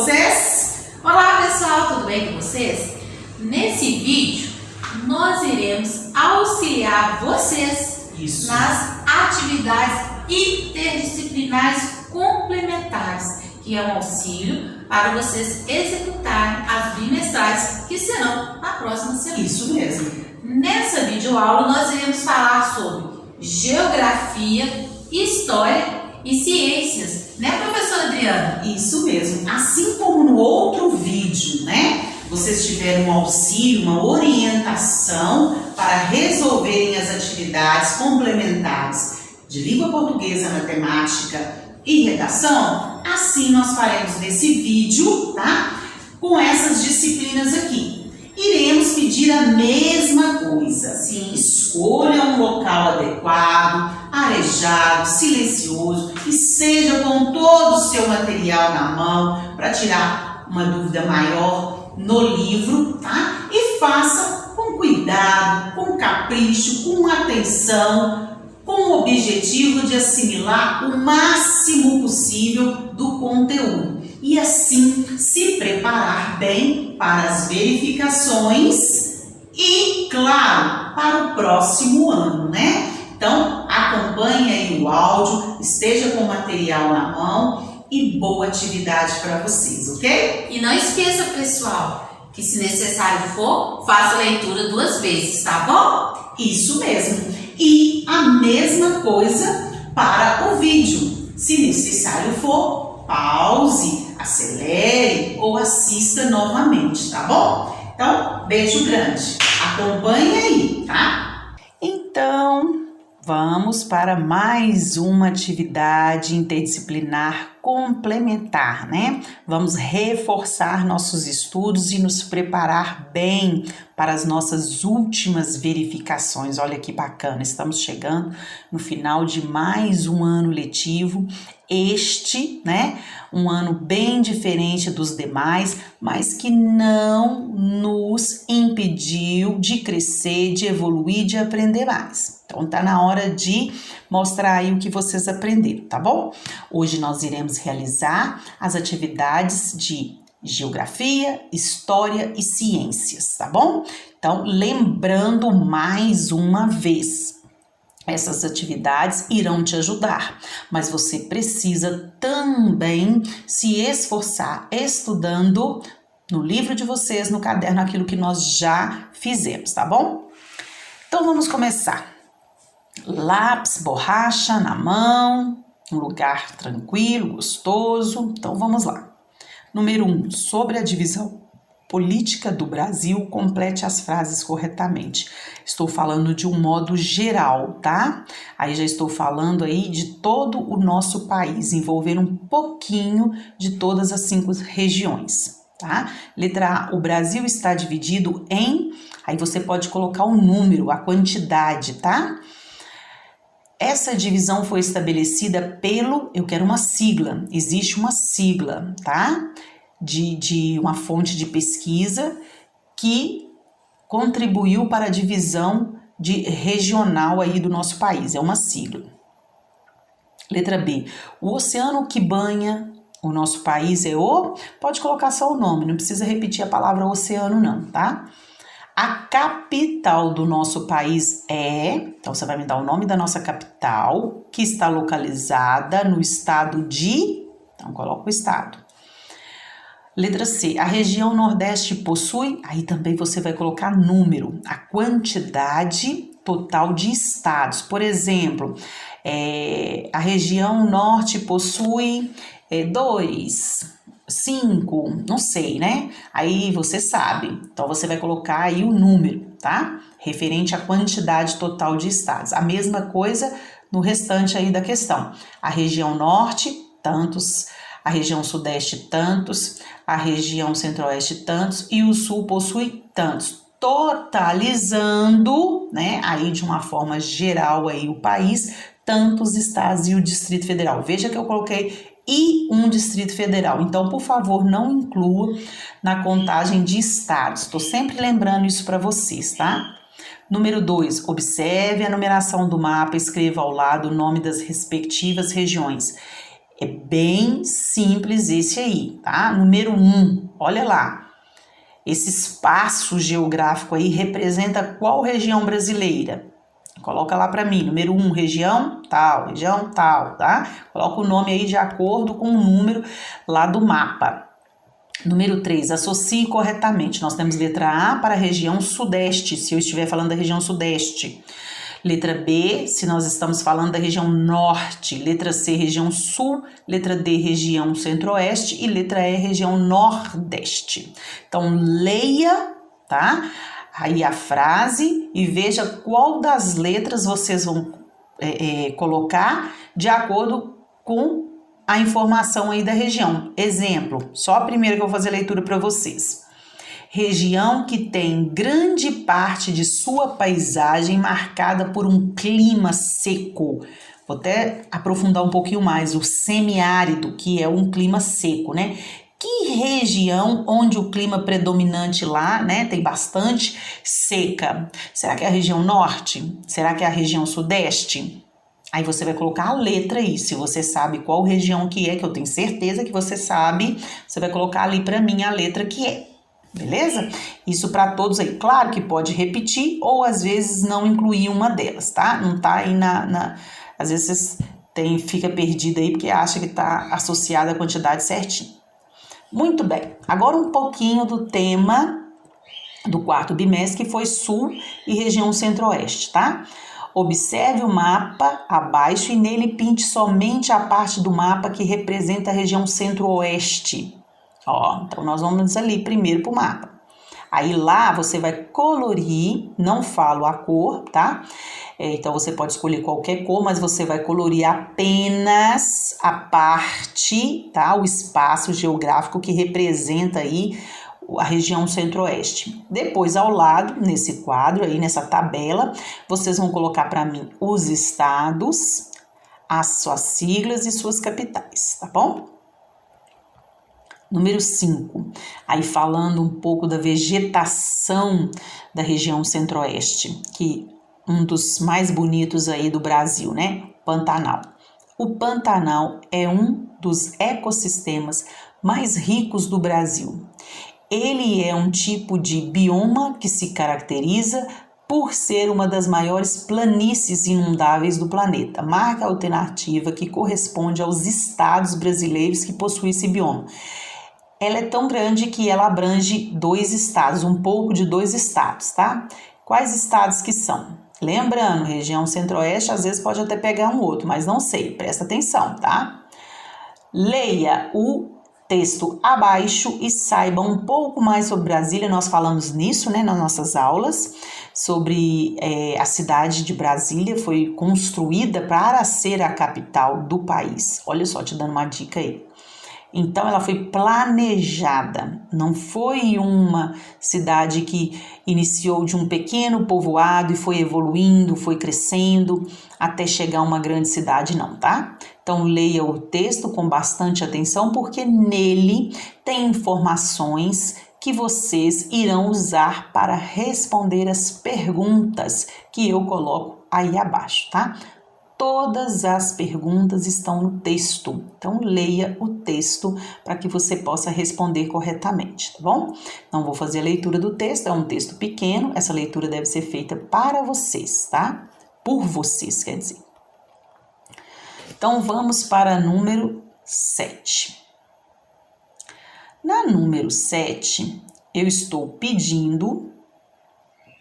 vocês? Olá pessoal, tudo bem com vocês? Nesse vídeo nós iremos auxiliar vocês nas atividades interdisciplinares complementares, que é um auxílio para vocês executarem as bimestrais que serão na próxima semana. Isso mesmo. Nessa videoaula nós iremos falar sobre geografia, história e ciências, né, professora Adriana? Isso mesmo. Assim como no outro vídeo, né? Vocês tiveram um auxílio, uma orientação para resolverem as atividades complementares de língua portuguesa, matemática e redação. Assim nós faremos nesse vídeo, tá? Com essas disciplinas aqui. Iremos pedir a mesma coisa. Sim. Escolha um local adequado, arejado, silencioso e seja com todo o seu material na mão para tirar uma dúvida maior no livro, tá? E faça com cuidado, com capricho, com atenção, com o objetivo de assimilar o máximo possível do conteúdo e assim se preparar bem para as verificações e, claro, para o próximo ano, né? Então, acompanhe aí o áudio, esteja com o material na mão e boa atividade para vocês, ok? E não esqueça, pessoal, que se necessário for, faça a leitura 2 vezes, tá bom? Isso mesmo. E a mesma coisa para o vídeo. Se necessário for, pause, acelere ou assista novamente, tá bom? Então, beijo grande. Acompanhe aí, tá? Então, vamos para mais uma atividade interdisciplinar complementar, né? Vamos reforçar nossos estudos e nos preparar bem para as nossas últimas verificações. Olha que bacana, estamos chegando no final de mais um ano letivo. Este, né, um ano bem diferente dos demais, mas que não nos impediu de crescer, de evoluir, de aprender mais. Então tá na hora de mostrar aí o que vocês aprenderam, tá bom? Hoje nós iremos realizar as atividades de geografia, história e ciências, tá bom? Então, lembrando mais uma vez, essas atividades irão te ajudar, mas você precisa também se esforçar estudando no livro de vocês, no caderno, aquilo que nós já fizemos, tá bom? Então vamos começar. Lápis, borracha na mão, um lugar tranquilo, gostoso. Então vamos lá. Número 1, sobre a divisão política do Brasil, complete as frases corretamente. Estou falando de um modo geral, tá? Aí já estou falando aí de todo o nosso país, envolvendo um pouquinho de todas as 5 regiões, tá? Letra A, o Brasil está dividido em... Aí você pode colocar um número, a quantidade, tá? Essa divisão foi estabelecida pelo... Eu quero uma sigla. Existe uma sigla, tá? De uma fonte de pesquisa que contribuiu para a divisão regional aí do nosso país, é uma sigla. Letra B, o oceano que banha o nosso país é o... Pode colocar só o nome, não precisa repetir a palavra oceano não, tá? A capital do nosso país é... Então você vai me dar o nome da nossa capital, que está localizada no estado de... Então coloca o estado. Letra C, a região Nordeste possui, aí também você vai colocar número, a quantidade total de estados. Por exemplo, a região Norte possui 2, 5, não sei, né? Aí você sabe, então você vai colocar aí o número, tá? Referente à quantidade total de estados. A mesma coisa no restante aí da questão. A região Norte, tantos... A região Sudeste, tantos, a região Centro-Oeste, tantos, e o Sul possui tantos, totalizando, né, aí de uma forma geral aí o país, tantos estados e o Distrito Federal. Veja que eu coloquei e um Distrito Federal, então, por favor, não inclua na contagem de estados. Estou sempre lembrando isso para vocês, tá? Número 2, observe a numeração do mapa, escreva ao lado o nome das respectivas regiões. É bem simples esse aí, tá? Número 1, olha lá. Esse espaço geográfico aí representa qual região brasileira? Coloca lá para mim, número 1, região tal, tá? Coloca o nome aí de acordo com o número lá do mapa. Número 3, associe corretamente. Nós temos letra A para a região sudeste, se eu estiver falando da região sudeste. Letra B, se nós estamos falando da região norte. Letra C, região sul. Letra D, região centro-oeste. E letra E, região nordeste. Então, leia, tá? Aí a frase e veja qual das letras vocês vão colocar de acordo com a informação aí da região. Exemplo, só a primeira que eu vou fazer a leitura para vocês. Região que tem grande parte de sua paisagem marcada por um clima seco. Vou até aprofundar um pouquinho mais, o semiárido, que é um clima seco, né? Que região onde o clima predominante lá, né, tem bastante seca? Será que é a região norte? Será que é a região sudeste? Aí você vai colocar a letra aí, se você sabe qual região que é, que eu tenho certeza que você sabe, você vai colocar ali para mim a letra que é, beleza? Isso para todos aí. Claro que pode repetir ou às vezes não incluir uma delas, tá? Não tá aí às vezes fica perdido aí porque acha que tá associada à quantidade certinha. Muito bem, agora um pouquinho do tema do quarto bimestre, que foi sul e região centro-oeste, tá? Observe o mapa abaixo e nele pinte somente a parte do mapa que representa a região centro-oeste. Ó, então nós vamos ali primeiro pro mapa. Aí lá você vai colorir, não falo a cor, tá? Então você pode escolher qualquer cor, mas você vai colorir apenas a parte, tá? O espaço geográfico que representa aí a região centro-oeste. Depois, ao lado, nesse quadro aí, nessa tabela, vocês vão colocar para mim os estados, as suas siglas e suas capitais, tá bom? Número 5, aí falando um pouco da vegetação da região centro-oeste, que um dos mais bonitos aí do Brasil, né? Pantanal. O Pantanal é um dos ecossistemas mais ricos do Brasil. Ele é um tipo de bioma que se caracteriza por ser uma das maiores planícies inundáveis do planeta, marca alternativa que corresponde aos estados brasileiros que possuem esse bioma. Ela é tão grande que ela abrange 2 estados, um pouco de 2 estados, tá? Quais estados que são? Lembrando, região centro-oeste às vezes pode até pegar um outro, mas não sei, presta atenção, tá? Leia o texto abaixo e saiba um pouco mais sobre Brasília. Nós falamos nisso, né, nas nossas aulas, sobre a cidade de Brasília, foi construída para ser a capital do país. Olha só, te dando uma dica aí. Então, ela foi planejada, não foi uma cidade que iniciou de um pequeno povoado e foi evoluindo, foi crescendo até chegar a uma grande cidade, não, tá? Então, leia o texto com bastante atenção, porque nele tem informações que vocês irão usar para responder as perguntas que eu coloco aí abaixo, tá? Todas as perguntas estão no texto, então leia o texto para que você possa responder corretamente, tá bom? Não vou fazer a leitura do texto, é um texto pequeno, essa leitura deve ser feita para vocês, tá? Por vocês, quer dizer. Então, vamos para número 7. Na número 7, eu estou pedindo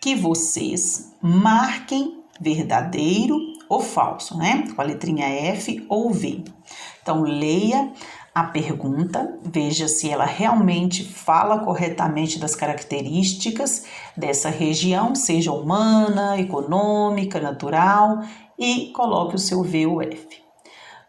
que vocês marquem verdadeiro ou falso, né? Com a letrinha F ou V. Então, leia a pergunta, veja se ela realmente fala corretamente das características dessa região, seja humana, econômica, natural, e coloque o seu V ou F.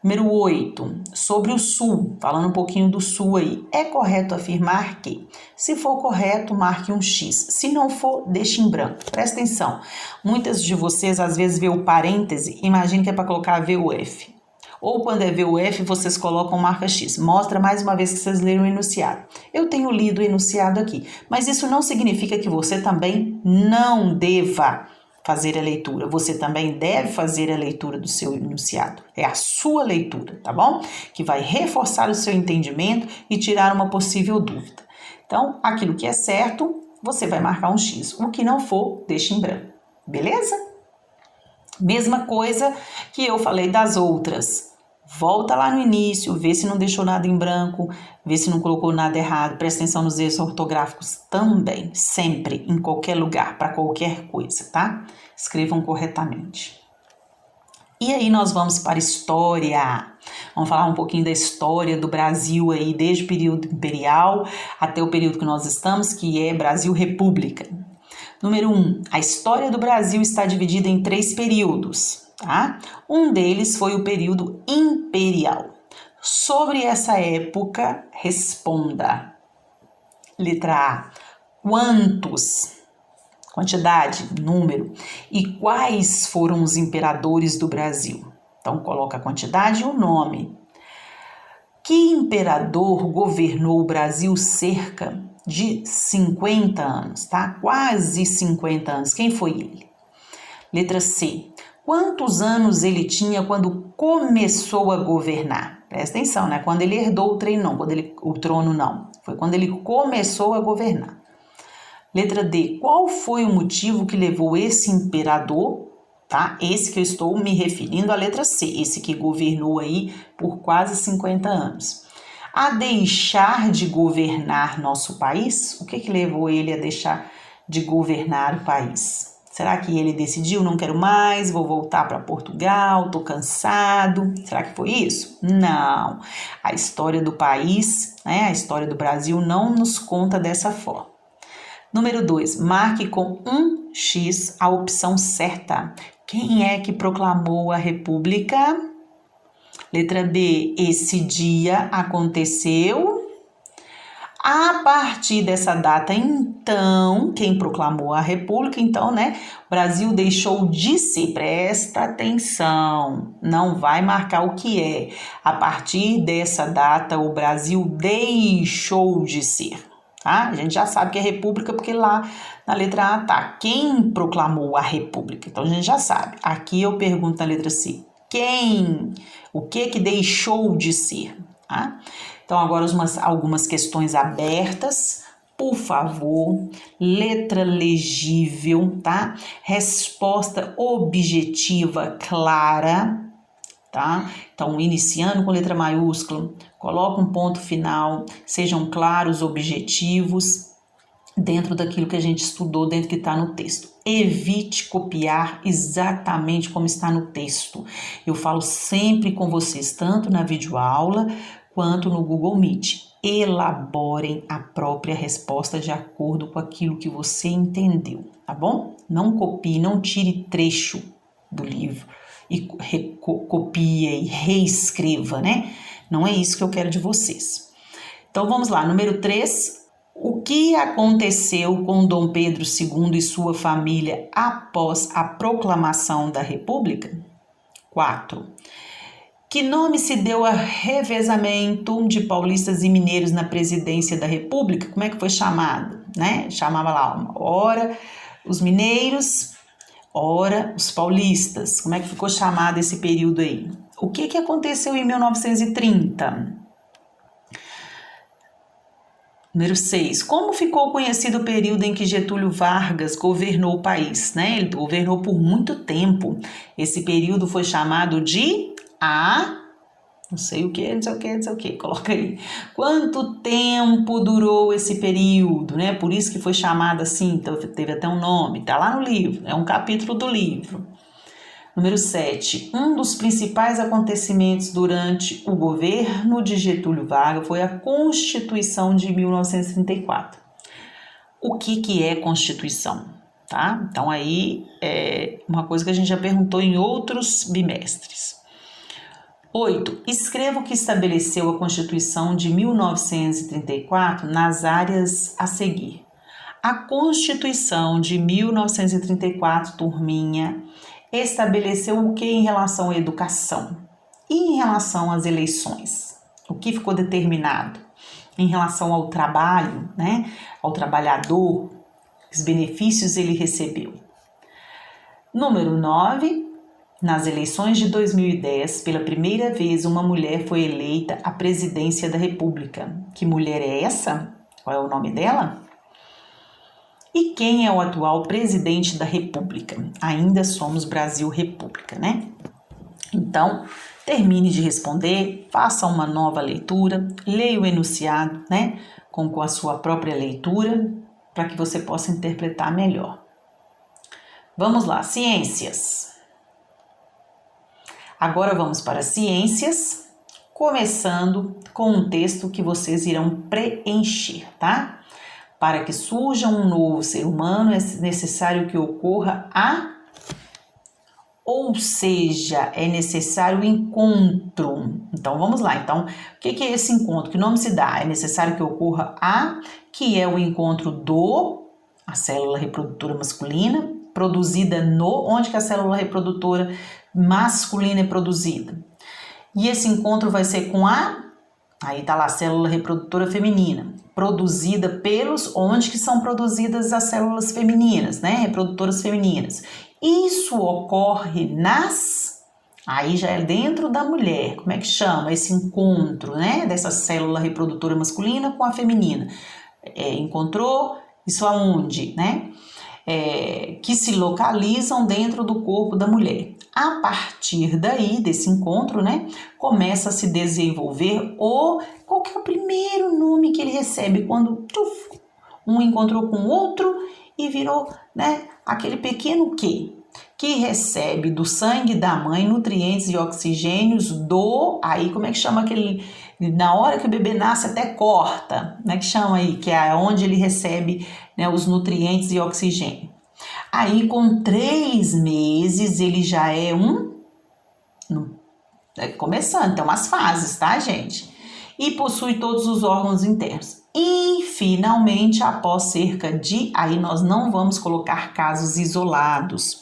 Número 8, sobre o sul, falando um pouquinho do sul aí. É correto afirmar que, se for correto, marque um X. Se não for, deixe em branco. Presta atenção. Muitas de vocês, às vezes, vê o parêntese, imagine que é para colocar V ou F. Ou quando é V ou F, vocês colocam marca X. Mostra mais uma vez que vocês leram o enunciado. Eu tenho lido o enunciado aqui, mas isso não significa que você também não deva fazer a leitura. Você também deve fazer a leitura do seu enunciado. É a sua leitura, tá bom? Que vai reforçar o seu entendimento e tirar uma possível dúvida. Então, aquilo que é certo, você vai marcar um X. O que não for, deixa em branco. Beleza? Mesma coisa que eu falei das outras. Volta lá no início, vê se não deixou nada em branco, vê se não colocou nada errado. Presta atenção nos erros ortográficos também, sempre, em qualquer lugar, para qualquer coisa, tá? Escrevam corretamente. E aí nós vamos para a história. Vamos falar um pouquinho da história do Brasil aí, desde o período imperial até o período que nós estamos, que é Brasil República. Número 1, a história do Brasil está dividida em 3 períodos, tá? Um deles foi o período imperial. Sobre essa época, responda. Letra A, quantos? Quantidade, número. E quais foram os imperadores do Brasil? Então, coloca a quantidade e o nome. Que imperador governou o Brasil cerca de 50 anos, tá? Quase 50 anos. Quem foi ele? Letra C. Quantos anos ele tinha quando começou a governar? Presta atenção, né? Quando ele herdou o trono não. Foi quando ele começou a governar. Letra D. Qual foi o motivo que levou esse imperador, tá? Esse que eu estou me referindo à letra C, esse que governou aí por quase 50 anos. A deixar de governar nosso país? O que levou ele a deixar de governar o país? Será que ele decidiu, não quero mais, vou voltar para Portugal, estou cansado? Será que foi isso? Não. A história do país, né, a história do Brasil não nos conta dessa forma. Número 2, marque com um X a opção certa. Quem é que proclamou a República? Letra B, esse dia aconteceu. A partir dessa data, então, quem proclamou a República, então, né, o Brasil deixou de ser, presta atenção, não vai marcar o que é. A partir dessa data, o Brasil deixou de ser. Tá? A gente já sabe que é república porque lá na letra A tá quem proclamou a república. Então a gente já sabe. Aqui eu pergunto na letra C. Quem? O que deixou de ser? Tá? Então agora algumas questões abertas. Por favor, letra legível, tá? Resposta objetiva clara. Tá? Então, iniciando com letra maiúscula, coloca um ponto final, sejam claros, objetivos, dentro daquilo que a gente estudou, dentro que está no texto. Evite copiar exatamente como está no texto. Eu falo sempre com vocês, tanto na videoaula quanto no Google Meet. Elaborem a própria resposta de acordo com aquilo que você entendeu, tá bom? Não copie, não tire trecho do livro e copie e reescreva, né? Não é isso que eu quero de vocês. Então vamos lá, número 3. O que aconteceu com Dom Pedro II e sua família após a proclamação da República? 4. Que nome se deu a revezamento de paulistas e mineiros na presidência da República? Como é que foi chamado? Né? Chamava lá uma hora os mineiros, ora os paulistas. Como é que ficou chamado esse período aí? O que aconteceu em 1930? Número 6. Como ficou conhecido o período em que Getúlio Vargas governou o país? Né? Ele governou por muito tempo. Esse período foi chamado de não sei o que, coloca aí. Quanto tempo durou esse período, né? Por isso que foi chamado assim, então teve até um nome, tá lá no livro, é um capítulo do livro. Número 7. Um dos principais acontecimentos durante o governo de Getúlio Vargas foi a Constituição de 1934. O que é Constituição? Tá? Então aí é uma coisa que a gente já perguntou em outros bimestres. 8. Escreva o que estabeleceu a Constituição de 1934 nas áreas a seguir. A Constituição de 1934, turminha, estabeleceu o que em relação à educação? E em relação às eleições? O que ficou determinado? Em relação ao trabalho, né? Ao trabalhador, os benefícios ele recebeu. Número 9. Nas eleições de 2010, pela primeira vez, uma mulher foi eleita à presidência da República. Que mulher é essa? Qual é o nome dela? E quem é o atual presidente da República? Ainda somos Brasil República, né? Então, termine de responder, faça uma nova leitura, leia o enunciado, né? Com a sua própria leitura, para que você possa interpretar melhor. Vamos lá, ciências. Agora vamos para ciências, começando com um texto que vocês irão preencher, tá? Para que surja um novo ser humano, é necessário que ocorra ou seja, é necessário o encontro. Então, vamos lá. Então, o que é esse encontro? Que nome se dá? É necessário que ocorra que é o encontro a célula reprodutora masculina, produzida onde que a célula reprodutora masculina é produzida. E esse encontro vai ser com aí tá lá a célula reprodutora feminina, produzida onde que são produzidas as células femininas, né, reprodutoras femininas. Isso ocorre aí já é dentro da mulher, como é que chama esse encontro, né, dessa célula reprodutora masculina com a feminina? Encontrou isso aonde, né? Que se localizam dentro do corpo da mulher. A partir daí, desse encontro, né, começa a se desenvolver qual que é o primeiro nome que ele recebe quando um encontrou com o outro e virou, né, aquele pequeno que recebe do sangue da mãe nutrientes e oxigênios aí como é que chama aquele, na hora que o bebê nasce até corta, como é que chama aí, que é onde ele recebe, né, os nutrientes e oxigênio. Aí com 3 meses ele já é começando, tem umas fases, tá, gente? E possui todos os órgãos internos. E finalmente, após aí nós não vamos colocar casos isolados.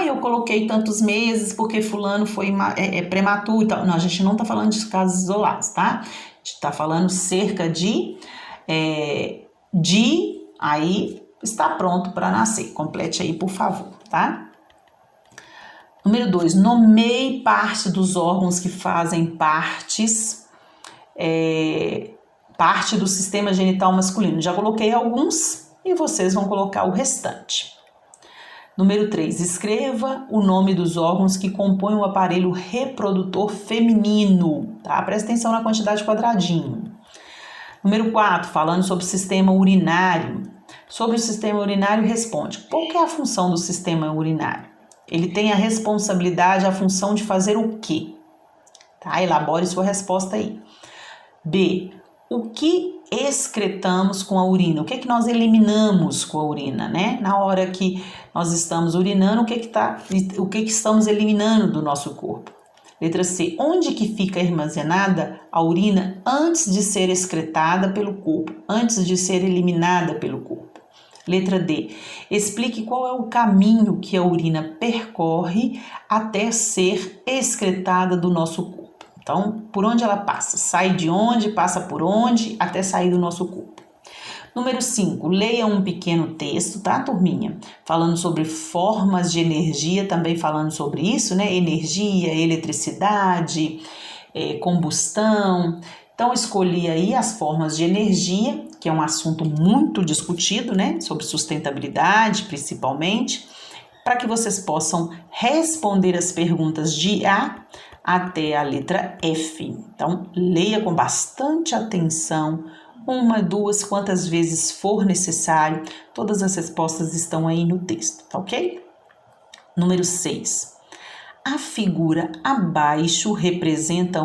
Eu coloquei tantos meses porque fulano foi prematuro e tal. Não, a gente não tá falando de casos isolados, tá? A gente tá falando cerca de aí está pronto para nascer. Complete aí, por favor, tá? Número 2, nomeie parte dos órgãos que fazem parte do sistema genital masculino. Já coloquei alguns e vocês vão colocar o restante. Número 3, escreva o nome dos órgãos que compõem o aparelho reprodutor feminino, tá? Presta atenção na quantidade de quadradinho. Número 4, falando sobre o sistema urinário. Sobre o sistema urinário, responde: qual que é a função do sistema urinário? Ele tem a responsabilidade, a função de fazer o quê? Tá? Elabore sua resposta aí. B, o que excretamos com a urina? O que nós eliminamos com a urina, né? Na hora que nós estamos urinando, o que estamos eliminando do nosso corpo? Letra C, onde que fica armazenada a urina antes de ser excretada pelo corpo, antes de ser eliminada pelo corpo? Letra D, explique qual é o caminho que a urina percorre até ser excretada do nosso corpo. Então, por onde ela passa? Sai de onde, passa por onde, até sair do nosso corpo. Número 5, leia um pequeno texto, tá, turminha? Falando sobre formas de energia, também falando sobre isso, né? Energia, eletricidade, combustão. Então, escolhi aí as formas de energia, que é um assunto muito discutido, né? Sobre sustentabilidade, principalmente, para que vocês possam responder as perguntas de A até a letra F. Então, leia com bastante atenção, 1, 2, quantas vezes for necessário. Todas as respostas estão aí no texto, tá ok? Número 6. A figura abaixo representa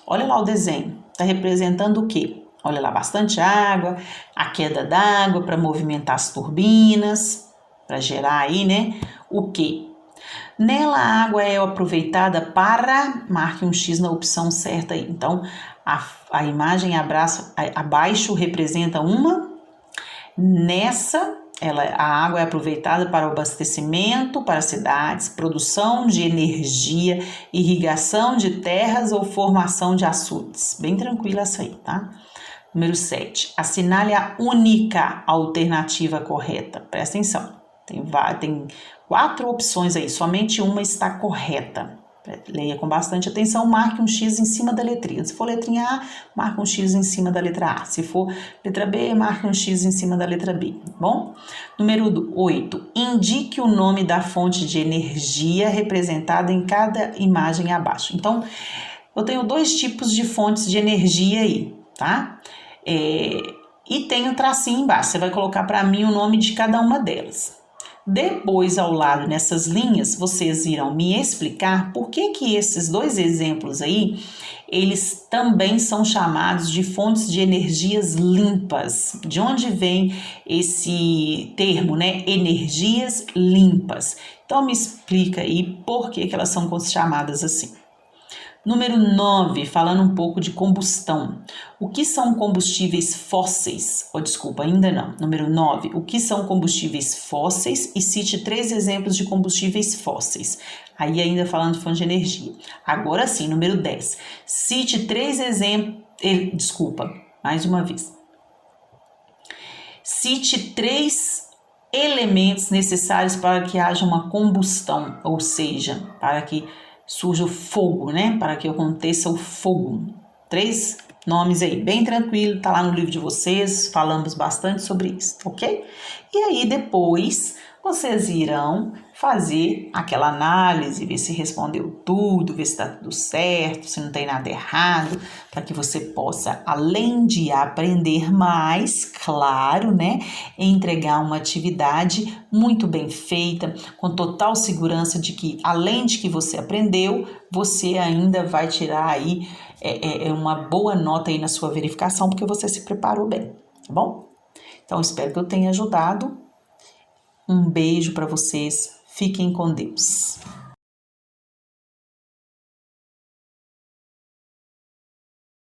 olha lá o desenho. Está representando o quê? Olha lá, bastante água, a queda d'água para movimentar as turbinas, para gerar aí, né? O quê? Nela a água é aproveitada marque um X na opção certa aí. Então, a imagem abaixo representa a água é aproveitada para o abastecimento para cidades, produção de energia, irrigação de terras ou formação de açudes. Bem tranquila essa aí, tá? Número 7. Assinale a única alternativa correta. Presta atenção. Tem 4 opções aí, somente uma está correta. Leia com bastante atenção, marque um X em cima da letrinha. Se for letrinha A, marque um X em cima da letra A. Se for letra B, marque um X em cima da letra B, tá bom? Número 8. Indique o nome da fonte de energia representada em cada imagem abaixo. Então, eu tenho 2 tipos de fontes de energia aí, tá? E tem um tracinho embaixo. Você vai colocar para mim o nome de cada uma delas. Depois, ao lado, nessas linhas, vocês irão me explicar por que esses 2 exemplos aí, eles também são chamados de fontes de energias limpas. De onde vem esse termo, né? Energias limpas. Então, me explica aí por que elas são chamadas assim. Número 9, falando um pouco de combustão. O que são combustíveis fósseis? Desculpa, ainda não. Número 9, o que são combustíveis fósseis? E cite 3 exemplos de combustíveis fósseis. Aí ainda falando de fonte de energia. Agora sim, número 10. Cite 3 exemplos... Desculpa, mais uma vez. Cite 3 elementos necessários para que haja uma combustão, ou seja, para que surge o fogo, né? Para que aconteça o fogo. 3 nomes aí, bem tranquilo, tá lá no livro de vocês, falamos bastante sobre isso, ok? E aí depois vocês irão fazer aquela análise, ver se respondeu tudo, ver se tá tudo certo, se não tem nada errado, para que você possa, além de aprender mais, claro, né, entregar uma atividade muito bem feita, com total segurança de que, além de que você aprendeu, você ainda vai tirar aí uma boa nota aí na sua verificação, porque você se preparou bem, tá bom? Então, espero que eu tenha ajudado. Um beijo para vocês. Fiquem com Deus.